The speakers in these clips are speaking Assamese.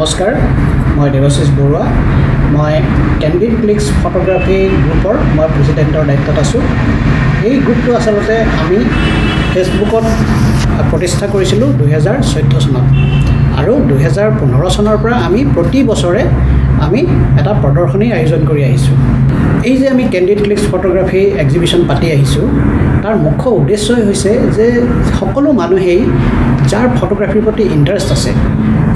নমস্কাৰ মই দেৱশিষ বৰুৱা মই ক্যান্ডিড ক্লিকস ফটোগ্ৰাফি গ্ৰুপৰ মই প্ৰেসিডেন্টৰ দায়িত্বত আছো এই গ্ৰুপটো আসলতে আমি ফেসবুকত প্ৰতিষ্ঠা কৰিছিলো 2014 চনত আৰু 2015 চনৰ পৰা আমি প্ৰতি বছৰে আমি এটা প্ৰদৰ্শনী আয়োজন কৰি আহিছো এই যে আমি ক্যান্ডিড ক্লিকস ফটোগ্ৰাফি এক্সিবিশন পাতি আহিছো তাৰ মুখ্য উদ্দেশ্যই হৈছে যে সকলো মানুহেই যাৰ ফটোগ্ৰাফিৰ প্ৰতি ইন্টাৰেষ্ট আছে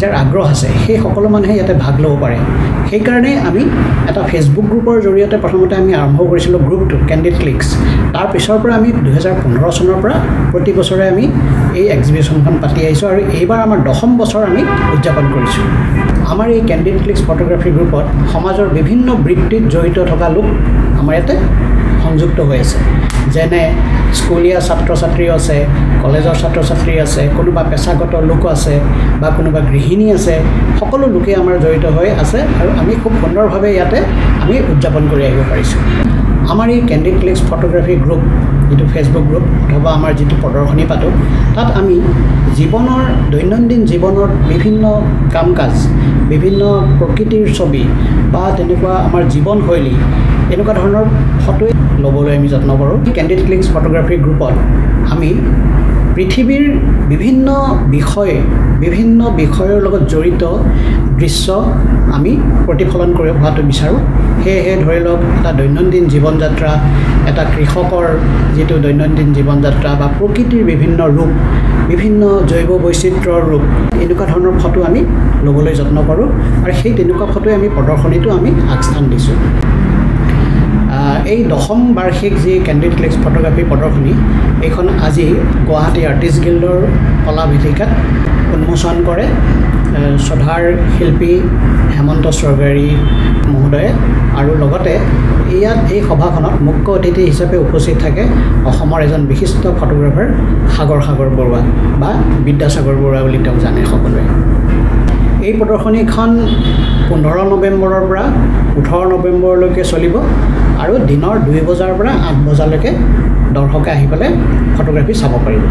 যাৰ আগ্ৰহ আছে সেই সকলো মানুহে ইয়াতে ভাগ ল'ব পাৰে সেই কাৰণে আমি এটা ফেসবুক গ্ৰুপৰ জৰিয়তে প্ৰথমতে আমি আৰম্ভ কৰিছিলো গ্ৰুপটো ক্যান্ডিড ক্লিকস তাৰ পিছৰ পৰা আমি 2015 চনৰ পৰা প্ৰতি বছৰে আমি এই এক্সিবিশনখন পাতি আহিছো আৰু এইবাৰ আমাৰ 10ম বছৰ আমি উদযাপন কৰিছো আমাৰ এই ক্যান্ডিড ক্লিকস ফটোগ্ৰাফি গ্ৰুপত সমাজৰ বিভিন্ন বৃত্তিত জড়িত থকা লোক আমাৰ ইয়াতে সংযুক্ত হৈ আছে যেনে স্কুলীয়া ছাত্ৰ-ছাত্ৰী আছে কলেজৰ ছাত্ৰ-ছাত্ৰী আছে কোনোবা পেছাগত লোক আছে বা কোনোবা গৃহিণী আছে সকলো লোকে আমাৰ জড়িত হৈ আছে আৰু আমি খুব সুন্দৰভাৱে ইয়াতে আমি উদযাপন কৰি আহিব পাৰিছো আমাৰ এই ক্যান্ডিড ক্লিকস ফটোগ্ৰাফি গ্ৰুপ যেটো ফেসবুক গ্ৰুপ অথবা আমাৰ যেটো প্ৰদৰ্শনী পাতো তাত আমি জীৱনৰ দৈনন্দিন জীৱনৰ বিভিন্ন কাম-কাজ বিভিন্ন প্ৰকৃতিৰ ছবি বা তেনেকুৱা আমাৰ জীৱনশৈলী এনেকুৱা ধৰণৰ ফটো লবলৈ আমি যত্ন কৰোঁ ক্যান্ডিড ক্লিকস ফটোগ্ৰাফি গ্ৰুপত আমি পৃথিৱীৰ বিভিন্ন বিষয়ৰ লগত জড়িত দৃশ্য আমি প্ৰতিফলন কৰি হোৱাটো বিচাৰোঁ সেয়ে ধৰি লওক এটা দৈনন্দিন জীৱন যাত্ৰা এটা কৃষকৰ যেটো দৈনন্দিন জীৱন যাত্ৰা বা প্ৰকৃতিৰ বিভিন্ন ৰূপ বিভিন্ন জৈৱ বৈচিত্ৰ্যৰ ৰূপ এনেকুৱা ধৰণৰ ফটো আমি লবলৈ যত্ন কৰোঁ আৰু সেই তেনেকুৱা ফটো আমি প্ৰদৰ্শনীটো আমি আগস্থান দিছোঁ এই 10ম বাৰ্ষিক যি ক্যান্ডিড ক্লিকস ফটোগ্ৰাফি প্ৰদৰ্শনী এইখন আজি গুৱাহাটী আৰ্টিষ্ট গিল্ডৰ কলা ভেটিকাত উন্মোচন কৰে শ্ৰদ্ধাৰ শিল্পী হেমন্ত স্বৰ্গাৰী মহোদয়ে আৰু লগতে ইয়াত এই সভাখনত মুখ্য অতিথি হিচাপে উপস্থিত থাকে অসমৰ এজন বিশিষ্ট ফটোগ্ৰাফাৰ সাগৰ বৰুৱা বা বিদ্যাসাগৰ বৰুৱা বুলি তেওঁ জানে সকলোৱে এই প্ৰদৰ্শনীখন 15 নৱেম্বৰৰ পৰা 18 নৱেম্বৰলৈকে চলিব আৰু দিনৰ 2 বজাৰ পৰা 8 বজালৈকে দৰ্শকে আহি পেলাই ফটোগ্ৰাফি চাব পাৰিব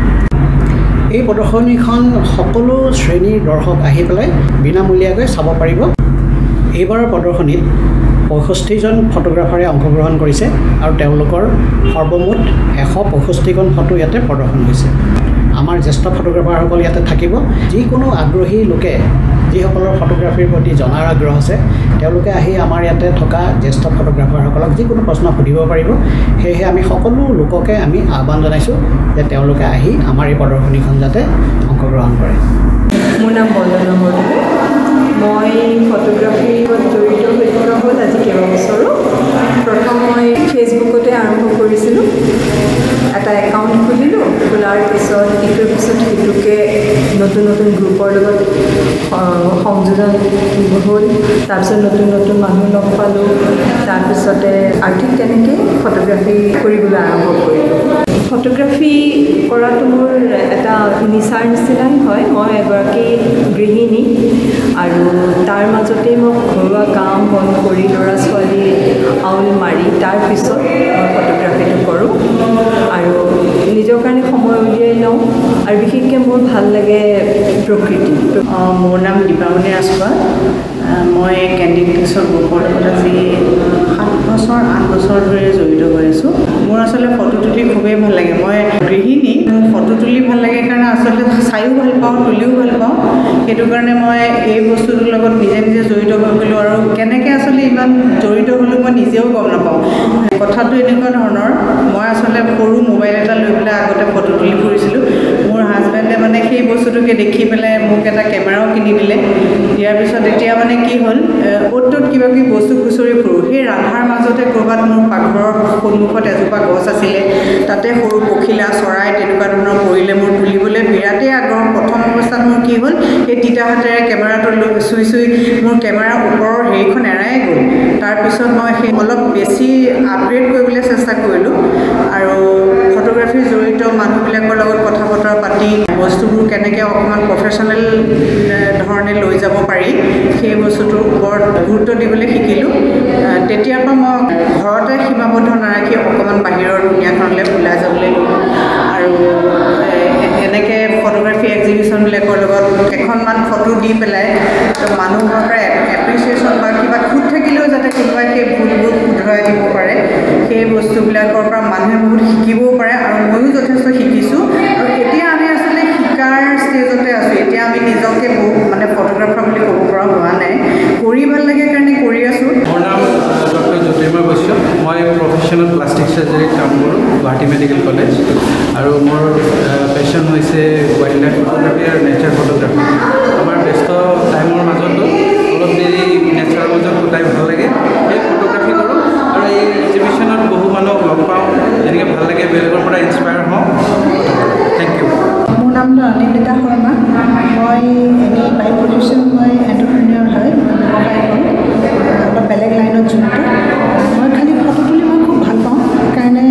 এই প্ৰদৰ্শনীখন সকলো শ্ৰেণীৰ দৰ্শক আহি পেলাই বিনামূলীয়াকৈ চাব পাৰিব এইবাৰৰ প্ৰদৰ্শনীত 65 জন ফটোগ্ৰাফাৰে অংশগ্ৰহণ কৰিছে আৰু তেওঁলোকৰ সৰ্বমুঠ 165 খন ফটো ইয়াতে প্ৰদৰ্শন হৈছে আমাৰ জ্যেষ্ঠ ফটোগ্ৰাফাৰসকল ইয়াতে থাকিব যিকোনো আগ্ৰহী লোকে যিসকলৰ ফটোগ্ৰাফিৰ প্ৰতি জনাৰ আগ্ৰহ আছে তেওঁলোকে আহি আমাৰ ইয়াতে থকা জ্যেষ্ঠ ফটোগ্ৰাফাৰসকলক যিকোনো প্ৰশ্ন সুধিব পাৰিব সেয়ে আমি সকলো লোককে আমি আহ্বান জনাইছো যে তেওঁলোকে আহি আমাৰ এই প্ৰদৰ্শনীখন যাতে অংশগ্ৰহণ কৰে মোৰ নাম বন্দনা বৰদলৈ মই ফটোগ্ৰাফিত জড়িত হৈ থকা হ'ল আজি কেইবছৰো প্ৰথম মই ফেচবুকতে আৰম্ভ কৰিছিলোঁ এটা একাউণ্ট খুলিলোঁ খোলাৰ পিছত ইটোৰ পিছত সিটোকে নতুন গ্ৰুপৰ লগত সংযোজন হ'ল তাৰপিছত নতুন মানুহ লগ পালোঁ তাৰপিছতে ঠিক তেনেকৈ ফটোগ্ৰাফি কৰিবলৈ আৰম্ভ কৰিলোঁ ফটোগ্ৰাফি কৰাটো মোৰ এটা নিচাৰ নিচিনাই হয় মই এগৰাকী গৃহিণী আৰু তাৰ মাজতে মই ঘৰুৱা কাম বন কৰি ল'ৰা ছোৱালী আউল মাৰি তাৰ পিছত মই ফটোগ্ৰাফিটো কৰোঁ আৰু নিজৰ কাৰণে সময় উলিয়াই লওঁ আৰু বিশেষকৈ মোৰ ভাল লাগে প্ৰকৃতি মোৰ নাম দীপামণি ৰাজখোৱা মই ক্যান্ডিড ক্লিকসৰ গ্ৰুপৰ লগত আজি 8 বছৰ ধৰি জড়িত হৈ আছোঁ মোৰ আচলতে ফটো তুলি খুবেই ভাল লাগে মই গৃহিণী ফটো তুলি ভাল লাগে কাৰণে আচলতে চাইও ভাল পাওঁ তুলিও ভাল পাওঁ সেইটো কাৰণে মই এই বস্তুটোৰ লগত নিজে জড়িত হৈ গ'লোঁ আৰু কেনেকৈ আচলতে ইমান জড়িত হ'লোঁ মই নিজেও গম নাপাওঁ কথাটো এনেকুৱা ধৰণৰ মই আচলতে সৰু মোবাইল এটা লৈ পেলাই আগতে ফটো তুলি ফুৰিছিলোঁ মোৰ হাজবেণ্ডে মানে সেই বস্তুটোকে দেখি পেলাই মোক এটা কেমেৰাও কিনি দিলে দিয়াৰ পিছত এতিয়া মানে কি হ'ল অ'ত কিবা বস্তু খুচৰি ফুৰোঁ সেই ৰাধাৰ মাজতে ক'ৰবাত মোৰ পাকঘৰৰ সন্মুখত এজোপা গছ আছিলে তাতে সৰু পখিলা চৰাই তেনেকুৱা ধৰণৰ পৰিলে মোৰ তুলিবলৈ বিৰাটেই আগ্ৰহ প্ৰথম অৱস্থাত মোৰ কি হ'ল এই তিতা হাতেৰে কেমেৰাটো চুই মোৰ কেমেৰাৰ ওপৰৰ হেৰিখন এৰাই গ'ল তাৰপিছত মই সেই অলপ বেছি আপগ্ৰেড কৰিবলৈ চেষ্টা কৰিলোঁ আৰু ফটোগ্ৰাফিৰ জড়িত মানুহবিলাকৰ লগত কথা বতৰা পাতি বস্তুবোৰ কেনেকৈ অকণমান প্ৰফেশ্যনেল ধৰণে লৈ যাব পাৰি সেই বস্তুটোৰ ওপৰত গুৰুত্ব দিবলৈ শিকিলোঁ তেতিয়াৰ পৰা মই ঘৰতে সীমাবদ্ধ নাৰাখি অকণমান বাহিৰৰ দুনিয়াখনলৈ ওলাই যাবলৈ ল'লোঁ আৰু এনেকৈ ফটোগ্ৰাফি এক্সিবিশ্যনবিলাকৰ লগত এখন কেইখনমান ফটো দি পেলাই মানুহৰ পৰা এপ্ৰিচিয়েশ্যন বা কিবা খুঁত থাকিলেও যাতে কোনোবাই সেই ভুলবোৰ শুধৰাই দিব পাৰে, সেই বস্তুবিলাকৰ পৰা মানুহে বহুত শিকিবও পাৰে আৰু ময়ো যথেষ্ট শিকিছোঁ। আৰু এতিয়া আমি আচলতে শিকাৰ ষ্টেজতে আছোঁ। এতিয়া আমি নিজকে বহুত মানে ফটোগ্ৰাফাৰ বুলি ক'ব পৰা হোৱা নাই, কৰি ভাল লাগে কাৰণে কৰি আছোঁ। মোৰ নাম ডক্টৰ জ্যোতিৰ্ময় বৈশ্য। মই প্ৰফেশ্যনেল প্লাষ্টিক চাৰ্জাৰীত কাম কৰোঁ গুৱাহাটী মেডিকেল কলেজ, আৰু মোৰ পেশ্যন হৈছে ৱাইল্ড লাইফ ফটোগ্ৰাফী আৰু নেচাৰ ফটোগ্ৰাফী। আমাৰ ব্যস্ত টাইমৰ মাজতো অলপ দেৰি নেচাৰৰ মাজত কটাই ভাল লাগে, সেই ফটোগ্ৰাফী কৰোঁ। আৰু এই এক্সিবিশ্যনত বহু মানুহক লগ পাওঁ, যেনেকৈ ভাল লাগে, বেলেগৰ পৰা ইনস্পায়াৰ হওঁ। Thank you. মোৰ নাম অনিন্দিতা শৰ্মা। মই এনেই বাই প্ৰফেশ্যন মই এণ্টাৰপ্ৰেনিয়ৰ হয়, ব্যৱসায় কৰোঁ, অলপ বেলেগ লাইনত জড়িত। মই খালী ফটো তুলি মই খুব ভাল পাওঁ, সেইকাৰণে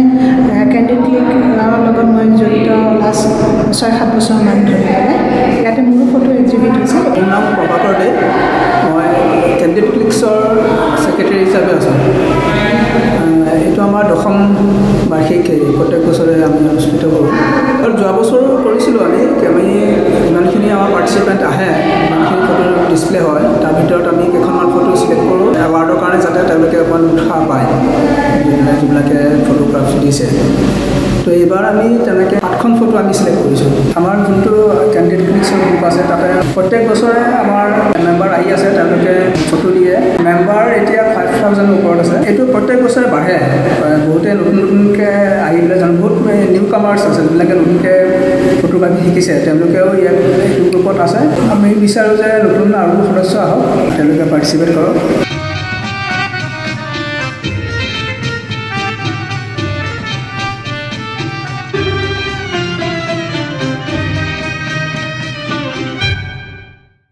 কেণ্ডিড ক্লিকৰ লগত মই জড়িত লাষ্ট 6-7 বছৰমান ধৰি পেলাই। ইয়াতে মোৰো ফটো এক্সিবিট হৈছে। মোৰ নাম প্ৰভাকৰ দে। মই কেণ্ডিড ক্লিকছৰ ছেক্ৰেটেৰী হিচাপে আছোঁ। এইটো আমাৰ 10ম বাৰ্ষিক প্ৰত্যেক বছৰে আমি অনুষ্ঠিত কৰোঁ। আৰু যোৱা বছৰো কৰিছিলোঁ আমি ইমানখিনি আমাৰ পাৰ্টিচিপেণ্ট আহে, ইমানখিনি ফটো ডিছপ্লে হয়, তাৰ ভিতৰত আমি কেইখনমান ফটো চিলেক্ট কৰোঁ এৱাৰ্ডৰ কাৰণে, যাতে তেওঁলোকে অকণমান উৎসাহ পায় যিবিলাকে ফটোগ্ৰাফ দিছে। তো এইবাৰ আমি তেনেকৈ 8খন ফটো আমি চিলেক্ট কৰিছোঁ। আমাৰ যোনটো কেণ্ডিড ক্লিকছৰ গ্ৰুপ আছে, তাতে প্ৰত্যেক বছৰে আমাৰ মেম্বাৰ আহি আছে, তেওঁলোকে ফটো দিয়ে। মেম্বাৰ এতিয়া 5000ৰ ওপৰত আছে। এইটো প্ৰত্যেক বছৰে বাঢ়ে, বহুতে নতুনকৈ আহি পেলাই জানো, বহুত নিউ কামাৰ্ছ আছে যিবিলাকে নতুনকৈ ফটোগ্ৰাফী শিকিছে, তেওঁলোকেও ইয়াত এইটো গ্ৰুপত আছে। আমি বিচাৰোঁ যে নতুন আৰু সদস্য আহক, তেওঁলোকে পাৰ্টিচিপেট কৰক।